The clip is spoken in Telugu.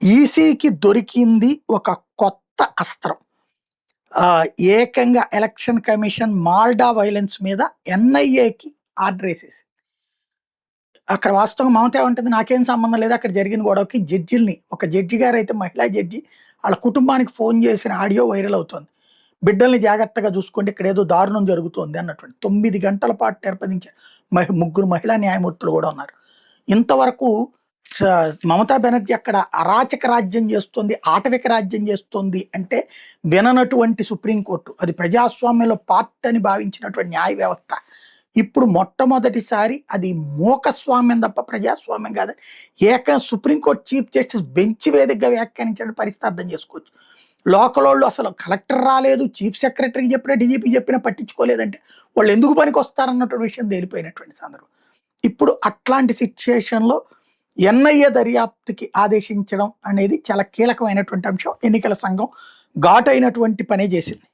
ఈసీకి దొరికింది ఒక కొత్త అస్త్రం. ఏకంగా ఎలక్షన్ కమిషన్ మాల్డా వైలెన్స్ మీద ఎన్ఐఏకి ఆర్డర్ ఏసేసింది. అక్కడ వాస్తవంగా మమత ఏమంటుంది, నాకేం సంబంధం లేదు అక్కడ జరిగిన గొడవకి. ఒక జడ్జి గారైతే మహిళా జడ్జి వాళ్ళ కుటుంబానికి ఫోన్ చేసిన ఆడియో వైరల్ అవుతోంది. బిడ్డల్ని జాగ్రత్తగా చూసుకోండి, ఇక్కడ ఏదో దారుణం జరుగుతోంది అన్నటువంటి 9 గంటల పాటు నిర్బంధించారు. ముగ్గురు మహిళా న్యాయమూర్తులు కూడా ఉన్నారు. ఇంతవరకు మమతా బెనర్జీ అక్కడ అరాచక రాజ్యం చేస్తుంది, ఆటవిక రాజ్యం చేస్తుంది అంటే విననటువంటి సుప్రీంకోర్టు, అది ప్రజాస్వామ్యంలో పార్ట్ అని భావించినటువంటి న్యాయ వ్యవస్థ ఇప్పుడు మొట్టమొదటిసారి అది మూకస్వామ్యం తప్ప ప్రజాస్వామ్యం కాదని సుప్రీంకోర్టు చీఫ్ జస్టిస్ బెంచ్ వేదికగా వ్యాఖ్యానించిన పరిస్థితి అర్థం చేసుకోవచ్చు. లోకల్ వాళ్ళు అసలు కలెక్టర్ రాలేదు, చీఫ్ సెక్రటరీకి చెప్పినా డీజీపీ చెప్పినా పట్టించుకోలేదంటే వాళ్ళు ఎందుకు పనికి వస్తారన్నటువంటి విషయం తేలిపోయినటువంటి సందర్భం. ఇప్పుడు అట్లాంటి సిచ్యుయేషన్లో ఎన్ఐఏ దర్యాప్తుకి ఆదేశించడం అనేది చాలా కీలకమైనటువంటి అంశం. ఎన్నికల సంఘం ఘాటైనటువంటి పనే చేసింది.